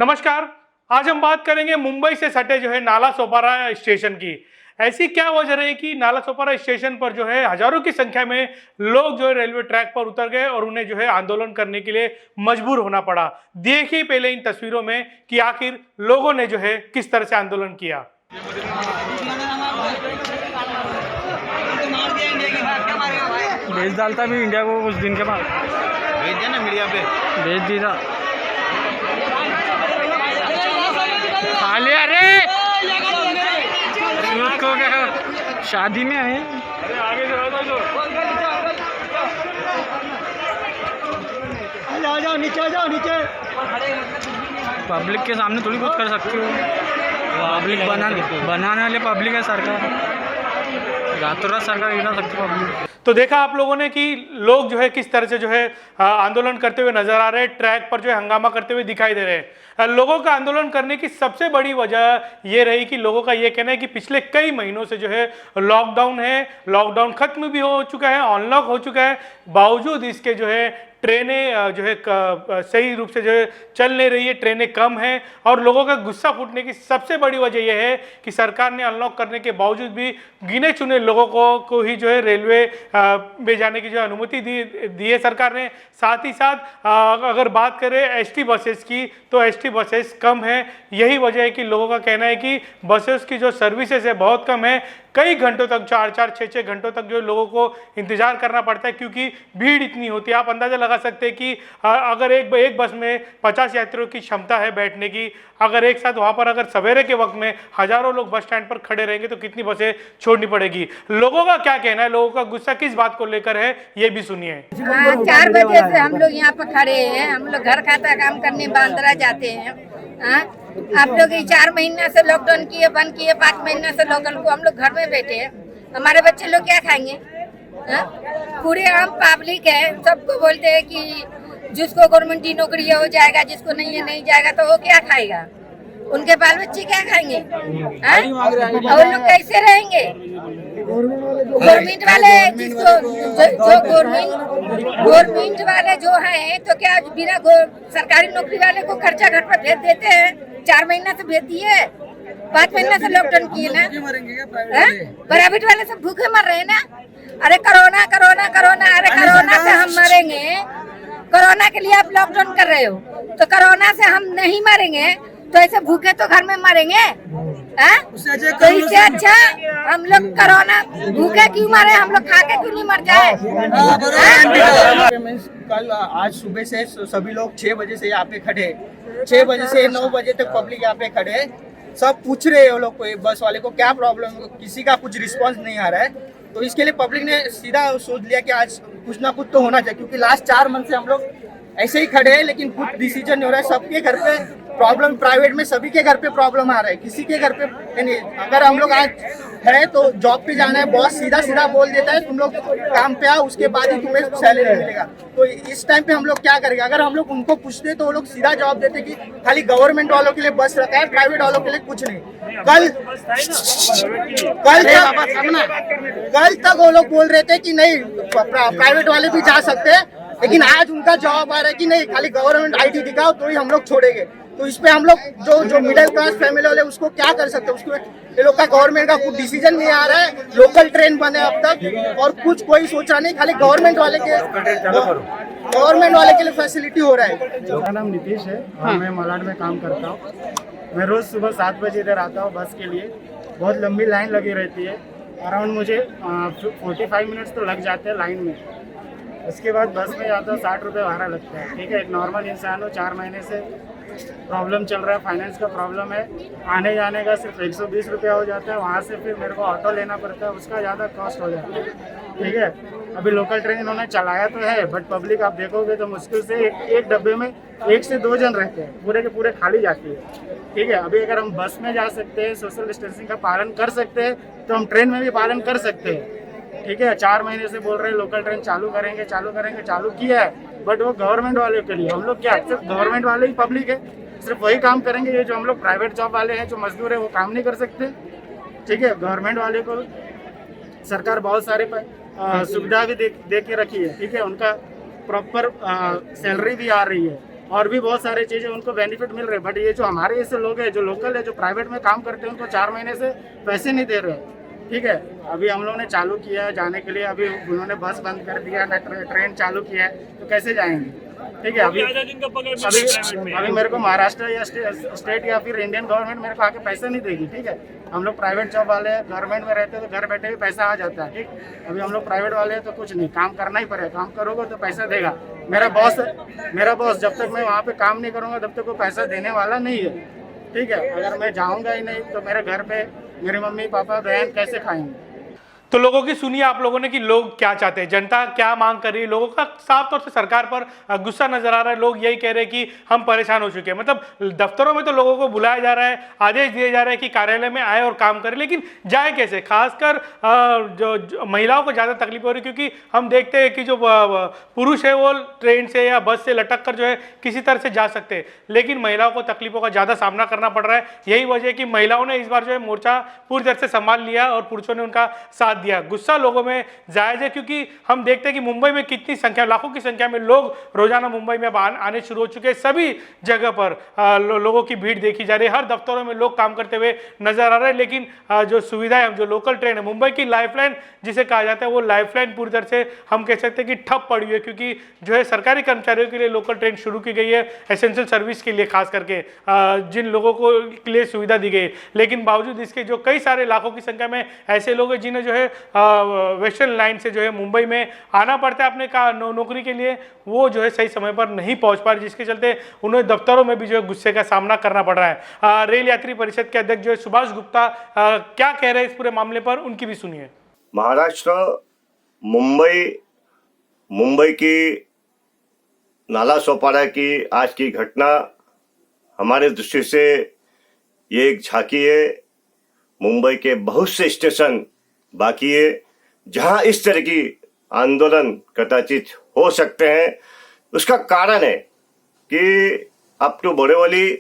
नमस्कार। आज हम बात करेंगे मुंबई से सटे जो है नालासोपारा स्टेशन की। ऐसी क्या वजह रही कि नालासोपारा स्टेशन पर जो है हजारों की संख्या में लोग जो है रेलवे ट्रैक पर उतर गए और उन्हें जो है आंदोलन करने के लिए मजबूर होना पड़ा। देखिए पहले इन तस्वीरों में कि आखिर लोगों ने जो है किस तरह से आंदोलन किया। भेज डालता भी इंडिया को कुछ दिन के बाद भेज दिया ना मीडिया पे, भेज दिया। खा लिया रे को क्या शादी में आए। अरे आगे जाओ नीचे। पब्लिक के सामने थोड़ी बहुत कर सकती हो। पब्लिक बनाने वाले पब्लिक है, सरकार रातों रात सरकार गिरा सकती है पब्लिक। तो देखा आप लोगों ने कि लोग जो है किस तरह से जो है आंदोलन करते हुए नजर आ रहे हैं, ट्रैक पर जो है हंगामा करते हुए दिखाई दे रहे हैं। लोगों का आंदोलन करने की सबसे बड़ी वजह ये रही कि लोगों का ये कहना है कि पिछले कई महीनों से जो है लॉकडाउन है, लॉकडाउन खत्म भी हो चुका है, अनलॉक हो चुका है, बावजूद इसके जो है ट्रेनें जो है सही रूप से जो है चल नहीं रही है, ट्रेनें कम हैं और लोगों का गुस्सा फूटने की सबसे बड़ी वजह यह है कि सरकार ने अनलॉक करने के बावजूद भी गिने चुने लोगों को ही जो है रेलवे में जाने की जो अनुमति दी है सरकार ने। साथ ही साथ अगर बात करें एसटी बसेस की तो एसटी बसेस कम है। यही वजह है कि लोगों का कहना है कि बसेस की जो सर्विसेज है बहुत कम है। कई घंटों तक 4-4, 6-6 घंटों तक जो लोगों को इंतजार करना पड़ता है क्योंकि भीड़ इतनी होती है। आप अंदाजा लगा सकते हैं कि अगर एक बस में 50 यात्रियों की क्षमता है बैठने की, अगर एक साथ वहां पर अगर सवेरे के वक्त में हजारों लोग बस स्टैंड पर खड़े रहेंगे तो कितनी बसें छोड़नी पड़ेगी। लोगों का क्या कहना है, लोगों का गुस्सा किस बात को लेकर है, ये भी सुनिए। 4 बजे से हम लोग यहाँ पर खड़े हैं। हम लोग घर खाता काम करने बांद्रा जाते हैं। आप लोग 4 महीना से लॉकडाउन किए, बंद किए, 5 महीना से लॉकडाउन को हम लोग घर में बैठे हैं। हमारे बच्चे लोग क्या खाएंगे? पूरे आम पब्लिक है, सबको बोलते हैं कि जिसको गवर्नमेंट की नौकरी हो जाएगा, जिसको नहीं है नहीं जाएगा, तो वो क्या खाएगा? उनके बाल बच्चे क्या खाएंगे? और लोग कैसे रहेंगे? गवर्नमेंट वाले जिसको जो गवर्नमेंट वाले जो हैं तो क्या बिना सरकारी नौकरी वाले को खर्चा घर पर भेज देते हैं? 4 महीना से भेज दिए, 5 महीना से लॉकडाउन किए ना। प्राइवेट वाले सब भूखे मर रहे हैं ना। अरे कोरोना कोरोना कोरोना, अरे कोरोना से हम मरेंगे। कोरोना के लिए आप लॉकडाउन कर रहे हो तो कोरोना से हम नहीं मरेंगे तो ऐसे भूखे तो घर में मरेंगे। तो इससे अच्छा हम लोग कोरोना भूखे क्यों मरे, हम लोग खा के क्यों नहीं मर जाए? कल आज सुबह से सभी लोग 6 बजे से यहाँ पे खड़े, 6 बजे से 9 बजे तक पब्लिक यहाँ पे खड़े। सब पूछ रहे हैं वो लोग को, बस वाले को क्या प्रॉब्लम है, किसी का कुछ रिस्पांस नहीं आ रहा है। तो इसके लिए पब्लिक ने सीधा सोच लिया कि आज कुछ ना कुछ तो होना चाहिए, क्योंकि लास्ट 4 मंथ से हम लोग ऐसे ही खड़े हैं लेकिन कुछ डिसीजन नहीं हो रहा है। सबके घर पे प्रॉब्लम, प्राइवेट में सभी के घर पे प्रॉब्लम आ रहा है, किसी के घर पे नहीं। अगर हम लोग आज है तो जॉब पे जाना है, बॉस सीधा बोल देता है तुम लोग काम पे आओ, उसके बाद ही तुम्हें सैलरी मिलेगा। तो इस टाइम पे हम लोग क्या करेंगे? अगर हम लोग उनको पूछते तो वो लोग सीधा जवाब देते कि खाली गवर्नमेंट वालों के लिए बस रखा है, प्राइवेट वालों के लिए कुछ नहीं। कल तक वो लोग बोल रहे थे कि नहीं प्राइवेट वाले भी जा सकते हैं, लेकिन आज उनका जवाब आ रहा है कि नहीं खाली गवर्नमेंट आईडी दिखाओ तो ही हम लोग छोड़ेंगे। तो इस पे हम लोग जो मिडिल क्लास फैमिली वाले उसको क्या कर सकते हैं? उसको ये लोग का गवर्नमेंट का कुछ डिसीजन नहीं आ रहा है। लोकल ट्रेन बने अब तक और कुछ कोई सोचा नहीं, खाली गवर्नमेंट वाले के लिए फैसिलिटी हो रहा है। मेरा नाम नीतीश है और मैं मलाड में काम करता हूँ। मैं रोज़ सुबह 7 बजे इधर आता हूँ बस के लिए। बहुत लंबी लाइन लगी रहती है, अराउंड मुझे 45 मिनट्स तो लग जाते हैं लाइन में। उसके बाद बस में जाता हूँ, 60 रुपये भाड़ा लगता है। ठीक है, एक नॉर्मल इंसान हो, 4 महीने से प्रॉब्लम चल रहा है, फाइनेंस का प्रॉब्लम है, आने जाने का सिर्फ 120 रुपया हो जाता है। वहाँ से फिर मेरे को ऑटो लेना पड़ता है, उसका ज़्यादा कॉस्ट हो जाता है। ठीक है, अभी लोकल ट्रेन इन्होंने चलाया तो है बट पब्लिक आप देखोगे तो मुश्किल से एक डब्बे में 1 से 2 जन रहते हैं, पूरे के पूरे खाली जाती है। ठीक है, अभी अगर हम बस में जा सकते हैं, सोशल डिस्टेंसिंग का पालन कर सकते हैं तो हम ट्रेन में भी पालन कर सकते हैं। ठीक है, 4 महीने से बोल रहे हैं लोकल ट्रेन चालू करेंगे, चालू किया है बट वो गवर्नमेंट वाले के लिए। हम लोग क्या सिर्फ गवर्नमेंट वाले ही पब्लिक है, सिर्फ वही काम करेंगे। ये जो हम लोग प्राइवेट जॉब वाले हैं, जो मजदूर है, वो काम नहीं कर सकते। ठीक है, गवर्नमेंट वाले को सरकार बहुत सारे सुविधा भी दे के रखी है। ठीक है, उनका प्रॉपर सैलरी भी आ रही है। और भी बहुत सारी चीज़ें उनको बेनिफिट मिल रहे हैं। बट ये जो हमारे ऐसे लोग हैं जो लोकल है, जो प्राइवेट में काम करते हैं, उनको 4 महीने से पैसे नहीं दे रहे। ठीक है, अभी हम लोगों ने चालू किया है जाने के लिए, अभी उन्होंने बस बंद कर दिया ना, ट्रेन चालू किया है, तो कैसे जाएंगे? ठीक है, अभी मेरे को महाराष्ट्र या स्टेट या फिर इंडियन गवर्नमेंट मेरे को आके पैसा नहीं देगी। ठीक है, हम लोग प्राइवेट जॉब वाले हैं, गवर्नमेंट में रहते हैं तो घर बैठे भी पैसा आ जाता है। ठीक, अभी हम लोग प्राइवेट वाले हैं तो कुछ नहीं, काम करना ही पड़ेगा। काम करोगे तो पैसा देगा। मेरा बॉस जब तक मैं वहाँ पे काम नहीं करूँगा तब तक वो पैसा देने वाला नहीं है। ठीक है, अगर मैं जाऊँगा ही नहीं तो मेरे घर पे मेरे मम्मी पापा बहन कैसे खाएंगे? तो लोगों की सुनिए आप लोगों ने कि लोग क्या चाहते हैं, जनता क्या मांग कर रही है। लोगों का साफ तौर से सरकार पर गुस्सा नजर आ रहा है। लोग यही कह रहे हैं कि हम परेशान हो चुके हैं। मतलब दफ्तरों में तो लोगों को बुलाया जा रहा है, आदेश दिए जा रहे हैं कि कार्यालय में आए और काम करें, लेकिन जाए कैसे? खासकर जो महिलाओं को ज़्यादा तकलीफ हो रही है, क्योंकि हम देखते हैं कि जो पुरुष है वो ट्रेन से या बस से लटक कर जो है किसी तरह से जा सकते हैं, लेकिन महिलाओं को तकलीफों का ज़्यादा सामना करना पड़ रहा है। यही वजह है कि महिलाओं ने इस बार जो है मोर्चा पूरी तरह से संभाल लिया और पुरुषों ने उनका साथ दिया। गुस्सा लोगों में जायज है, क्योंकि हम देखते हैं कि मुंबई में कितनी संख्या, लाखों की संख्या में लोग रोजाना मुंबई में आने शुरू हो चुके हैं। सभी जगह पर लोगों की भीड़ देखी जा रही है। हर दफ्तरों में लोग काम करते हुए नजर आ रहे हैं, लेकिन जो सुविधाएं, जो लोकल ट्रेन है, मुंबई की लाइफलाइन जिसे कहा जाता है, वो लाइफलाइन पूरी तरह से हम कह सकते हैं कि ठप पड़ी हुई है, क्योंकि जो है सरकारी कर्मचारियों के लिए लोकल ट्रेन शुरू की गई है, एसेंशियल सर्विस के लिए, खास करके जिन लोगों को के लिए सुविधा दी गई, लेकिन बावजूद इसके जो कई सारे लाखों की संख्या में ऐसे लोग हैं जिन्हें जो है वेस्टर्न लाइन से जो है मुंबई में आना पड़ता है अपने नौकरी के लिए, वो जो है सही समय पर नहीं पहुंच पा रहे, जिसके चलते उन्हें दफ्तरों में भी जो है गुस्से का सामना करना पड़ रहा है। रेल यात्री परिषद के अध्यक्ष जो है सुभाष गुप्ता क्या कह रहे हैं इस पूरे मामले पर, उनकी भी सुनिए। महाराष्ट्र मुंबई की नाला सोपारा की आज की घटना हमारे दृष्टि से ये एक झांकी है। मुंबई के बहुत से स्टेशन बाकी है जहां इस तरह की आंदोलन कदाचित हो सकते हैं। उसका कारण है कि up to Borivali,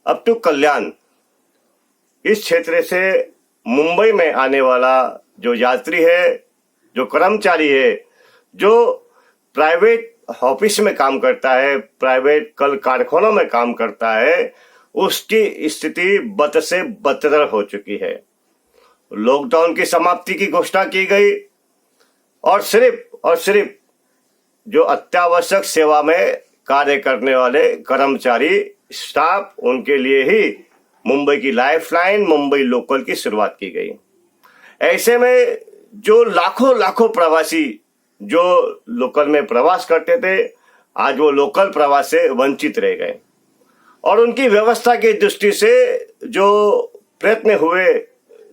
up to Kalyan, इस क्षेत्र से मुंबई में आने वाला जो यात्री है, जो कर्मचारी है, जो प्राइवेट ऑफिस में काम करता है, प्राइवेट कल कारखानों में काम करता है, उसकी स्थिति बद से बदतर हो चुकी है। लॉकडाउन की समाप्ति की घोषणा की गई और सिर्फ जो अत्यावश्यक सेवा में कार्य करने वाले कर्मचारी, स्टाफ, उनके लिए ही मुंबई की लाइफलाइन, मुंबई लोकल की शुरुआत की गई। ऐसे में जो लाखों प्रवासी जो लोकल में प्रवास करते थे, आज वो लोकल प्रवास से वंचित रह गए और उनकी व्यवस्था की दृष्टि से जो प्रयत्न हुए,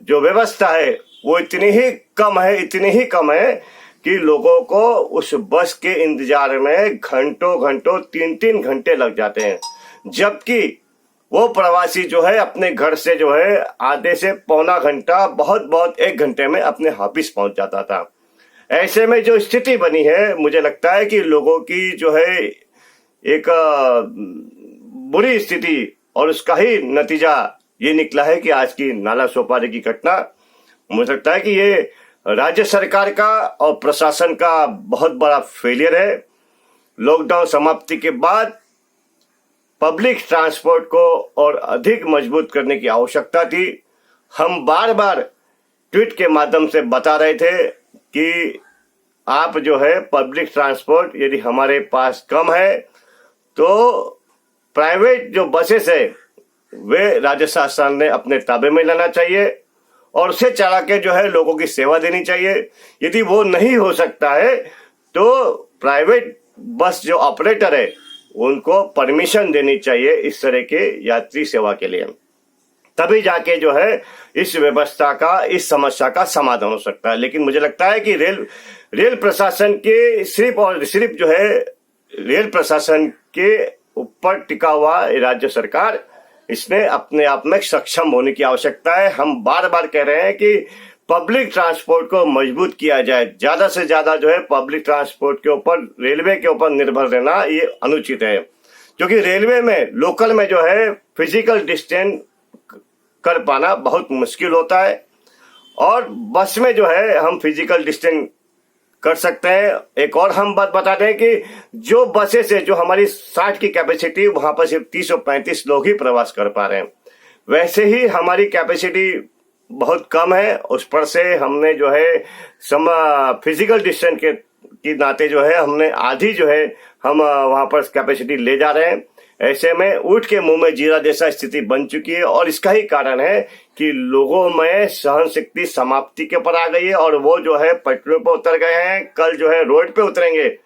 जो व्यवस्था है, वो इतनी ही कम है कि लोगों को उस बस के इंतजार में घंटों 3 घंटे लग जाते हैं, जबकि वो प्रवासी जो है अपने घर से जो है आधे से पौना घंटा, बहुत 1 घंटे में अपने ऑफिस पहुंच जाता था। ऐसे में जो स्थिति बनी है, मुझे लगता है कि लोगों की जो है एक बुरी स्थिति, और उसका ही नतीजा ये निकला है कि आज की नाला सोपारी की घटना, मुझे लगता है कि ये राज्य सरकार का और प्रशासन का बहुत बड़ा फेलियर है। लॉकडाउन समाप्ति के बाद पब्लिक ट्रांसपोर्ट को और अधिक मजबूत करने की आवश्यकता थी। हम बार ट्वीट के माध्यम से बता रहे थे कि आप जो है पब्लिक ट्रांसपोर्ट यदि हमारे पास कम है तो प्राइवेट जो बसेस है वे राज्य शासन ने अपने ताबे में लेना चाहिए और उसे चला के जो है लोगों की सेवा देनी चाहिए। यदि वो नहीं हो सकता है तो प्राइवेट बस जो ऑपरेटर है उनको परमिशन देनी चाहिए इस तरह के यात्री सेवा के लिए, तभी जाके जो है इस व्यवस्था का, इस समस्या का समाधान हो सकता है। लेकिन मुझे लगता है कि रेल प्रशासन के सिर्फ जो है रेल प्रशासन के ऊपर टिका हुआ राज्य सरकार, इसमें अपने आप में सक्षम होने की आवश्यकता है। हम बार कह रहे हैं कि पब्लिक ट्रांसपोर्ट को मजबूत किया जाए, ज्यादा से ज्यादा जो है पब्लिक ट्रांसपोर्ट के ऊपर, रेलवे के ऊपर निर्भर रहना ये अनुचित है, क्योंकि रेलवे में, लोकल में जो है फिजिकल डिस्टेंस कर पाना बहुत मुश्किल होता है और बस में जो है हम फिजिकल डिस्टेंस कर सकते हैं। एक और हम बात बता दें कि जो बसेस है, जो हमारी 60 की कैपेसिटी, वहां पर सिर्फ 30 और 35 लोग ही प्रवास कर पा रहे हैं। वैसे ही हमारी कैपेसिटी बहुत कम है, उस पर से हमने जो है फिजिकल डिस्टेंस के नाते जो है हमने आधी जो है हम वहां पर कैपेसिटी ले जा रहे हैं। ऐसे में ऊंट के मुंह में जीरा जैसा स्थिति बन चुकी है और इसका ही कारण है कि लोगों में सहन शक्ति समाप्ति के पर आ गई है और वो जो है पटरियों पर उतर गए हैं, कल जो है रोड पे उतरेंगे।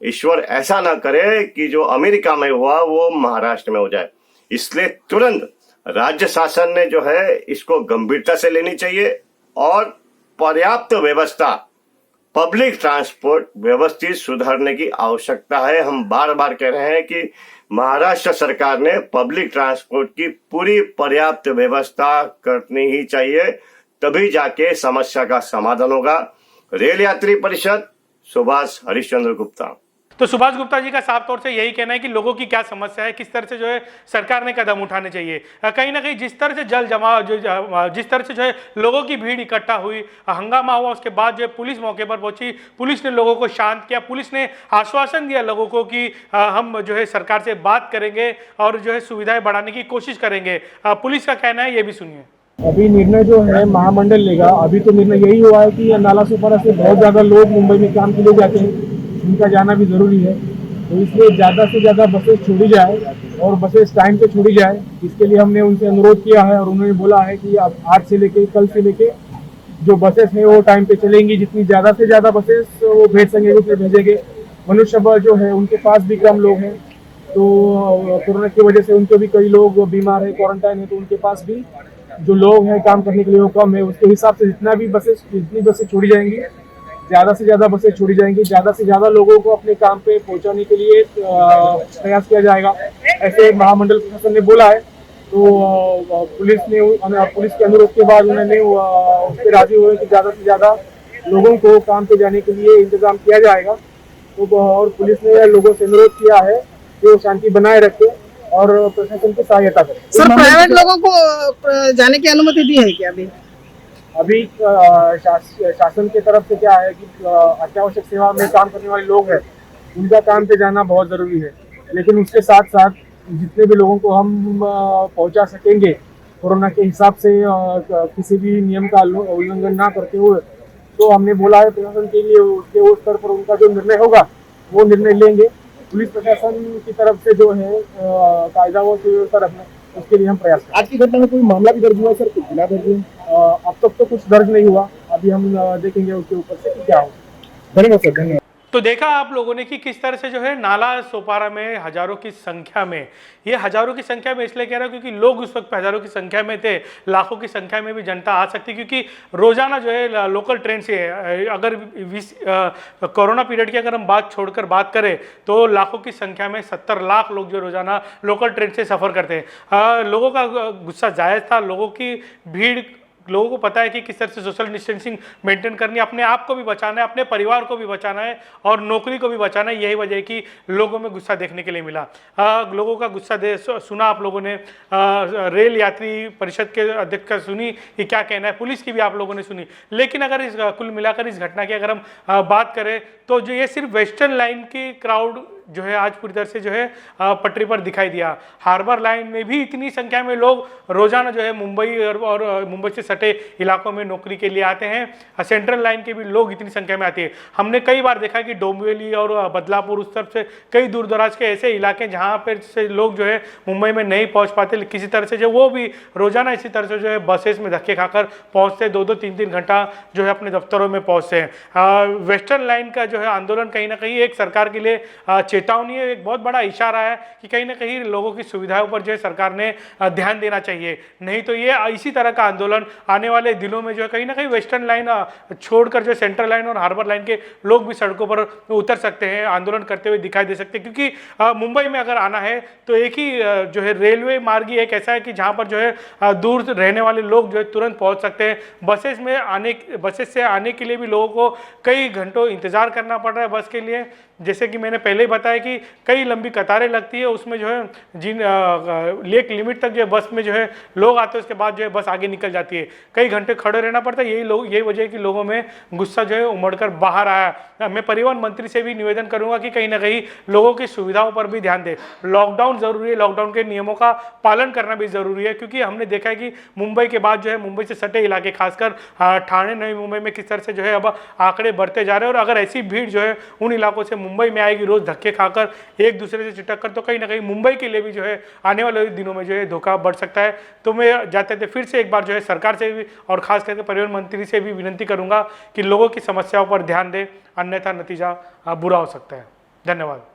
ईश्वर ऐसा ना करे कि जो अमेरिका में हुआ वो महाराष्ट्र में हो जाए। इसलिए तुरंत राज्य शासन ने जो है इसको गंभीरता से लेनी चाहिए और पर्याप्त व्यवस्था, पब्लिक ट्रांसपोर्ट व्यवस्थित सुधारने की आवश्यकता है। हम बार बार कह रहे हैं कि महाराष्ट्र सरकार ने पब्लिक ट्रांसपोर्ट की पूरी पर्याप्त व्यवस्था करनी ही चाहिए, तभी जाके समस्या का समाधान होगा। रेल यात्री परिषद, सुभाष हरिश्चंद्र गुप्ता। तो सुभाष गुप्ता जी का साफ तौर से यही कहना है कि लोगों की क्या समस्या है, किस तरह से जो है सरकार ने कदम उठाने चाहिए। कहीं ना कहीं जिस तरह से जल जमा जिस तरह से जो है लोगों की भीड़ इकट्ठा हुई, हंगामा हुआ, उसके बाद जो है पुलिस मौके पर पहुंची, पुलिस ने लोगों को शांत किया, पुलिस ने आश्वासन दिया लोगों को कि हम जो है सरकार से बात करेंगे और जो है सुविधाएं बढ़ाने की कोशिश करेंगे। पुलिस का कहना है, ये भी सुनिए। अभी निर्णय जो है महामंडल लेगा। अभी तो निर्णय यही हुआ है कि नाला सुपारा से बहुत ज़्यादा लोग मुंबई में काम के लिए जाते हैं, उनका जाना भी ज़रूरी है, तो इसलिए ज़्यादा से ज़्यादा बसेस छोड़ी जाए और बसेस टाइम पे छोड़ी जाए। इसके लिए हमने उनसे अनुरोध किया है और उन्होंने बोला है कि अब आज से लेके कल से लेके जो बसेस हैं वो टाइम पे चलेंगी। जितनी ज़्यादा से ज़्यादा बसेस वो भेज सकेंगे उसमें भेजेंगे। मनुष्य बल जो है उनके पास भी कम लोग हैं, तो कोरोना की वजह से उनके भी कई लोग बीमार है, क्वारंटाइन है, तो उनके पास भी जो लोग हैं काम करने के लिए वो कम है। उसके हिसाब से जितनी बसें छोड़ी जाएंगी, ज़्यादा से ज़्यादा बसें छोड़ी जाएंगी, ज़्यादा से ज़्यादा लोगों को अपने काम पे पहुंचाने के लिए प्रयास किया जाएगा, ऐसे महामंडल प्रशासन ने बोला है। तो पुलिस के अनुरोध के बाद उन्होंने उस पर राजी हुए कि ज़्यादा से ज़्यादा लोगों को काम पे जाने के लिए इंतजाम किया जाएगा। तो और पुलिस ने लोगों से अनुरोध किया है कि वो शांति बनाए रखे और प्रशासन की सहायता करें। सर, प्राइवेट लोगों को जाने की अनुमति दी है क्या अभी? शासन की तरफ से क्या है कि अत्यावश्यक सेवा में काम करने वाले लोग हैं, उनका काम पे जाना बहुत ज़रूरी है, लेकिन उसके साथ साथ जितने भी लोगों को हम पहुंचा सकेंगे कोरोना के हिसाब से किसी भी नियम का उल्लंघन ना करते हुए, तो हमने बोला है प्रशासन के लिए उसके उस स्तर पर उनका जो निर्णय होगा वो निर्णय लेंगे। पुलिस प्रशासन की तरफ से जो है कायदा व सुव्यवस्था रखना, उसके लिए हम प्रयास करें। आज की घटना में कोई मामला भी दर्ज हुआ है सर? कुछ बिना दर्ज हुआ अब तक तो कुछ दर्ज नहीं हुआ, अभी हम देखेंगे उसके ऊपर से कि क्या होगा। धन्यवाद सर, धन्यवाद। तो देखा आप लोगों ने कि किस तरह से जो है नाला सोपारा में हजारों की संख्या में, ये हजारों की संख्या में इसलिए कह रहा हूँ क्योंकि लोग उस वक्त हजारों की संख्या में थे, लाखों की संख्या में भी जनता आ सकती, क्योंकि रोजाना जो है लोकल ट्रेन से अगर कोरोना पीरियड की अगर हम छोड़कर बात करें तो लाखों की संख्या में 70 लाख लोग जो रोजाना लोकल ट्रेन से सफ़र करते हैं। लोगों का गुस्सा जायज़ था, लोगों की भीड़, लोगों को पता है कि किस तरह से सोशल डिस्टेंसिंग मेंटेन करनी है, अपने आप को भी बचाना है, अपने परिवार को भी बचाना है और नौकरी को भी बचाना है। यही वजह है कि लोगों में गुस्सा देखने के लिए मिला। लोगों का गुस्सा सुना आप लोगों ने, रेल यात्री परिषद के अध्यक्ष का सुनी कि क्या कहना है, पुलिस की भी आप लोगों ने सुनी। लेकिन अगर इस कुल मिलाकर इस घटना की अगर हम बात करें तो जो ये सिर्फ वेस्टर्न लाइन की क्राउड जो है आज पूरी तरह से जो है पटरी पर दिखाई दिया। हार्बर लाइन में भी इतनी संख्या में लोग रोजाना जो है मुंबई और मुंबई से सटे इलाकों में नौकरी के लिए आते हैं। सेंट्रल लाइन के भी लोग इतनी संख्या में आते हैं। हमने कई बार देखा कि डोंबिवली और बदलापुर उस तरफ से कई दूर दराज के ऐसे इलाके जहाँ पर से लोग जो है मुंबई में नहीं पहुँच पाते, किसी तरह से जो वो भी रोजाना इसी तरह से जो है बसेस में धक्के खाकर पहुँचते, 2-2, 3-3 घंटा जो है अपने दफ्तरों में पहुँचते हैं। वेस्टर्न लाइन का जो है आंदोलन कहीं ना कहीं एक सरकार के लिए चेतावनी है, एक बहुत बड़ा इशारा है कि कहीं ना कहीं लोगों की सुविधाओं पर जो है सरकार ने ध्यान देना चाहिए। नहीं तो ये इसी तरह का आंदोलन आने वाले दिनों में जो है कहीं ना कहीं वेस्टर्न लाइन छोड़कर जो सेंट्रल लाइन और हार्बर लाइन के लोग भी सड़कों पर उतर सकते हैं, आंदोलन करते हुए दिखाई दे सकते हैं। क्योंकि मुंबई में अगर आना है तो एक ही जो है रेलवे मार्ग ही एक ऐसा है कि जहाँ पर जो है दूर रहने वाले लोग जो है तुरंत पहुँच सकते हैं। बसेस से आने के लिए भी लोगों को कई घंटों इंतजार करना पड़ रहा है बस के लिए, जैसे कि मैंने पहले ही बताया कि कई लंबी कतारें लगती है, उसमें जो है एक लिमिट तक जो है बस में जो है लोग आते हैं, उसके बाद जो है बस आगे निकल जाती है, कई घंटे खड़े रहना पड़ता है। यही वजह है कि लोगों में गुस्सा जो है उमड़कर बाहर आया। मैं परिवहन मंत्री से भी निवेदन करूंगा कि कहीं ना कहीं लोगों की सुविधाओं पर भी ध्यान दे। लॉकडाउन जरूरी है, लॉकडाउन के नियमों का पालन करना भी जरूरी है, क्योंकि हमने देखा है कि मुंबई के बाद जो है मुंबई से सटे इलाके, खासकर ठाणे, नई मुंबई में किस तरह से जो है अब आंकड़े बढ़ते जा रहे हैं। और अगर ऐसी भीड़ जो है उन इलाकों से मुंबई में आएगी, रोज धक्के खाकर एक दूसरे से चिटक कर, तो कहीं ना कहीं मुंबई के लिए भी जो है आने वाले दिनों में जो है धोखा बढ़ सकता है। तो मैं जाते थे फिर से एक बार जो है सरकार से भी और खास करके परिवहन मंत्री से भी विनती करूंगा कि लोगों की समस्याओं पर ध्यान दें, अन्यथा नतीजा बुरा हो सकता है। धन्यवाद।